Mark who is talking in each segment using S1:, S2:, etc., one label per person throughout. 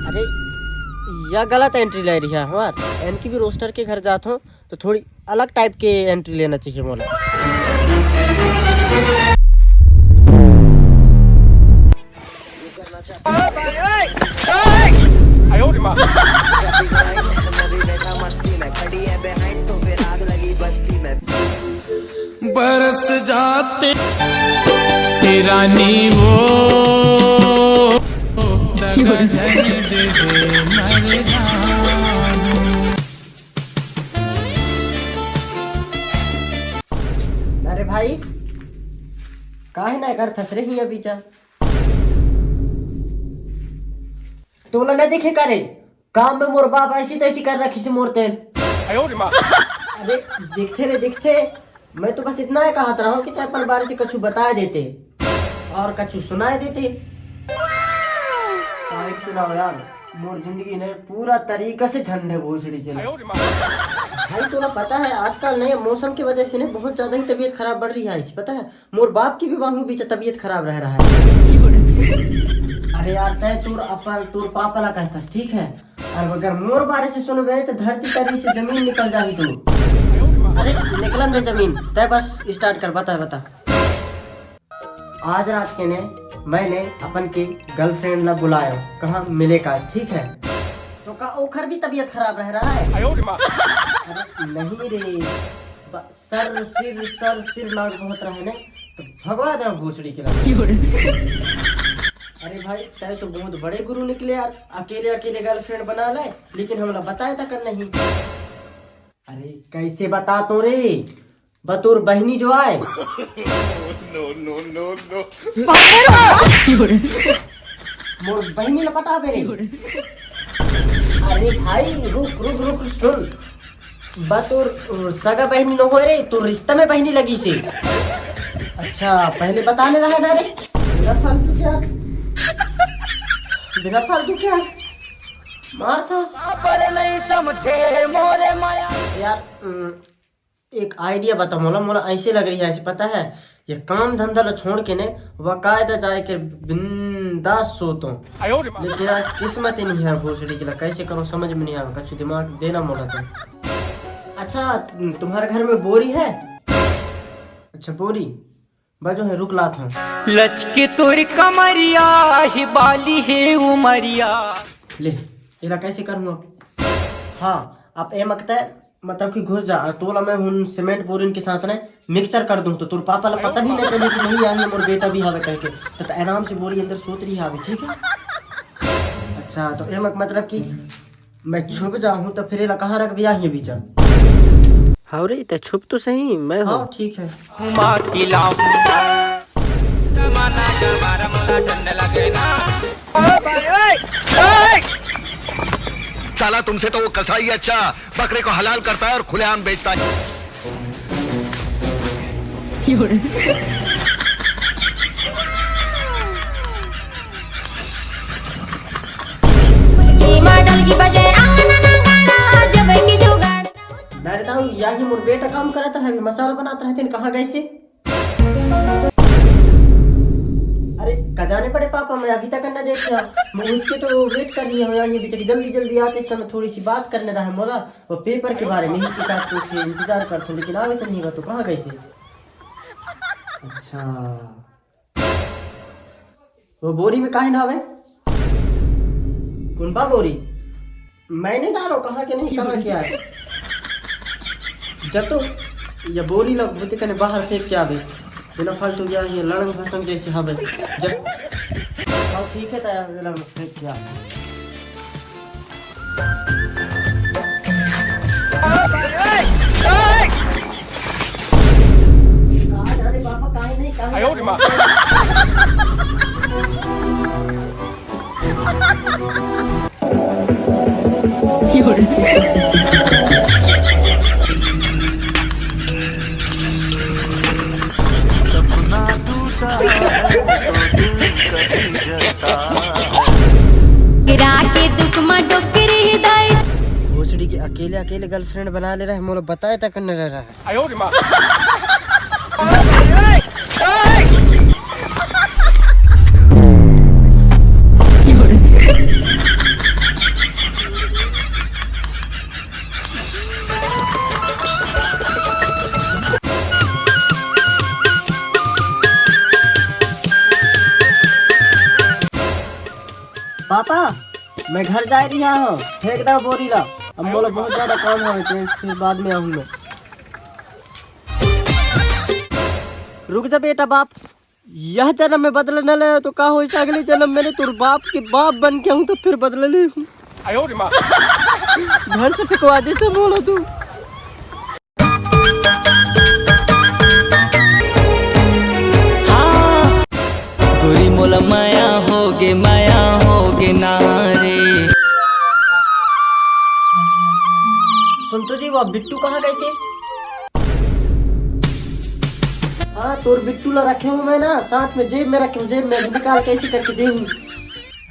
S1: अरे यह गलत एंट्री ले रही है हमार। इनकी भी रोस्टर के घर जाता हूँ तो थोड़ी अलग टाइप के एंट्री लेना चाहिए मोला।
S2: बरस जाते
S3: रानी वो दगा जन दे मर जानू।
S1: अरे भाई काहे ना कर थस रही है बीचा तो लगे दिखे करे काम में मोर बाप ऐसी तैसी कर रखी से मोर तेल। अरे दिखते मैं तो बस इतना ही कहत रहा हूँ कि तेरे पर बारे से कछु बता देते और कछु सुनाए देते। सुनाओ यार मोर जिंदगी ने पूरा तरीका से झंडे घोषड़ी के लिए। भाई तुम्हें पता है आजकल नए मौसम की वजह से ने बहुत ज्यादा ही तबीयत खराब बढ़ रही है। इस पता है मोर बाप की भी बाहू बीच तबीयत खराब रह रहा है। अरे यार तय तूर पापा ला कहता ठीक है और अगर मोर बारे से सुनबे तो धरती तरी से जमीन निकल जाही तू। अरे निकलन दे जमीन तय बस स्टार्ट कर बता। आज रात के ने मैंने अपन की गर्लफ्रेंड ला बुलाया कहाँ मिले का ठीक है तो का ओखर भी तबीयत खराब रह रहा है। अरे नहीं रे सिर लाग बहुत रहे ने तो भगवा दे भोसड़ी के लिए। अरे भाई तय तो बहुत बड़े गुरु निकले यार अकेले गर्लफ्रेंड बना ले लेकिन हमला बताया था कर नहीं। अरे कैसे बता तो रे बतौर बहनी जो आए मोर बहनी लपटा बे रे। अरे भाई रुक सुन बतौर सगा बहनी न हो रे तो रिश्ता में बहनी लगी से। अच्छा पहले बताने रहा ना रे बिना फालतू क्या मार था पर नहीं समझे मोरे माया। यार एक आइडिया बता मोला ऐसे लग रही है ऐसे पता है ये काम धंधा ला छोड़ के ने वकायदा जाए के बिंदास सोतो लेकिन यार किस्मत ही नहीं है भोसड़ी के लिए कैसे करूं समझ में नहीं आ रहा कछु दिमाग देना मोला तो। अच्छा तुम्हारे घर में बोरी है? अच्छा बोरी बाजू है रुक लाता हूँ।
S2: लचके तोर कमरिया ही बाली है उमरिया
S1: ले इला कैसे करूँगा। हाँ आप ए मकता है मतलब कि घुस जा तोला मैं उन सीमेंट बोरिन के साथ ने मिक्सचर कर दूं तो तोर पापा ला पता भी नहीं चले कि नहीं आई मोर बेटा भी हवे कह के तो आराम से बोरी अंदर सोत रही हवे ठीक है। अच्छा तो ए मतलब कि मैं छुप जाऊं तो फिर एला कहाँ रख भी आई बीचा। हाँ रे ते छुप तो सही मैं हूँ ठीक है।
S4: साला तुमसे तो वो कसाई अच्छा बकरे को हलाल करता है और खुलेआम बेचता है।
S1: यहाँ मोर बेटा काम करता है मसाला बनाता रहते कहाँ गए से। अरे कजाने पड़े पापा मैं अभी तक करना देखा मैं उठ के तो वेट कर रही हूँ ये बेचारी जल्दी आते इसका मैं थोड़ी सी बात करने रहा मोला वो पेपर के बारे में इसके साथ तो इंतजार करता हूँ लेकिन आगे से नहीं तो कहाँ गए से। अच्छा वो बोरी में काहे ना आवे कुंबा बोरी मैं नहीं जा रहा हूँ कहाँ के नहीं कहाँ क्या है जब तो ये बोरी लग होते कने बाहर फेंक के आवे बिना फालतू गया ये लड़ंग भसंग जैसे हवे जब हाँ ठीक है तैयार फेंक के आवे। कहाँ जा रहे पापा काहे नहीं भोसड़ी के अकेले गर्लफ्रेंड बना ले रहा है मोला बताया तक करने रह रहा है। मैं घर जा रहा हूँ, फेंक दो बोरी ला। अब मोला बहुत ज्यादा काम है, ट्रेन से फिर बाद में आऊँ मैं। रुक जा बेटा बाप, यह जन्म में बदला न ले तो का हो, अगले जन्म मैंने तुर बाप के बाप बन के हूँ तो फिर बदला ले हूँ। घर से फेंकवा देता मोला तू।
S2: गोरी मोला माया होगे नारे।
S1: सुन तो जी, वो बिट्टू कहाँ गए से? हाँ तोर बिट्टू ला रखे हूँ मैं ना, साथ में जेब में रखे हूँ, जेब में निकाल कैसे करके दे।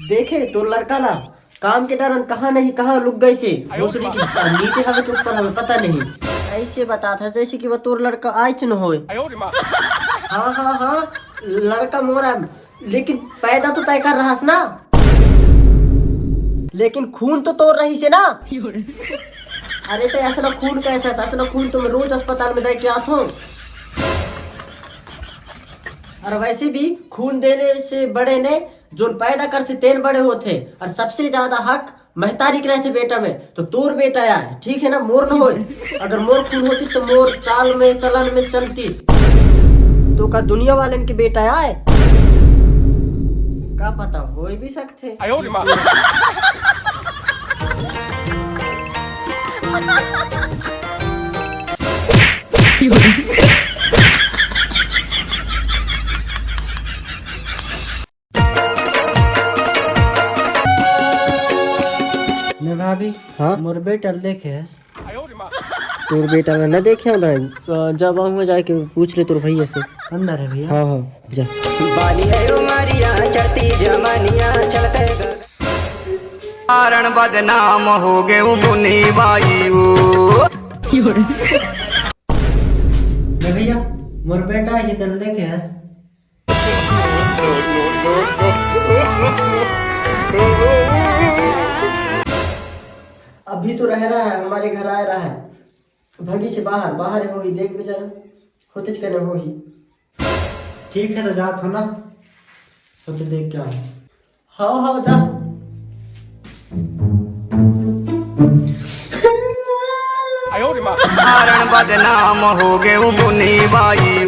S1: देखे तो लड़का ला काम के दौरान कहाँ नहीं कहाँ लुक गए से, दूसरी की नीचे हमें के ऊपर हमें पता नहीं। ऐसे बता था जैसे कि वो तोर लड़का आइच न होए। हाँ हाँ हाँ लड़का मोरा, लेकिन पैदा तो तय कर रहा ना, लेकिन खून तो तोड़ रही से ना। अरे तो ऐसा ना खून कैसा, ऐसा ना खून तो मैं रोज अस्पताल में दे के आता हूँ। और वैसे भी खून देने से बड़े ने जो पैदा करते तेन बड़े होते, और सबसे ज्यादा हक महतारी के रहते बेटा में। तो तोर बेटा यार ठीक है ना, मोर न हो। अगर मोर खून होतीस तो मोर चाल में चलन में चलतीस, तो का दुनिया वाले के बेटा आए का पता हो भी सकते। मैं भाभी हाँ मोर बेटा देखे तोर बेटा न देखे जब आऊँ जाके पूछ ले तोर भैया से। अंदर है भैया? हाँ हाँ जा।
S2: बाली है उमरिया चढ़ती जमानिया चलते कारण बदनाम हो गए मुनी बाई।
S1: मैं भैया मोर बेटा है तल देखे हस। अभी तो रह रहा है, हमारे घर आ रहा है, भगी से बाहर बाहर हो ही, देख बेचारा होते कहने हो ही। ठीक है तो जात हो ना, होते देख क्या। हाँ हाँ जा।
S2: कारण बदनाम हो गए मुनी बाई।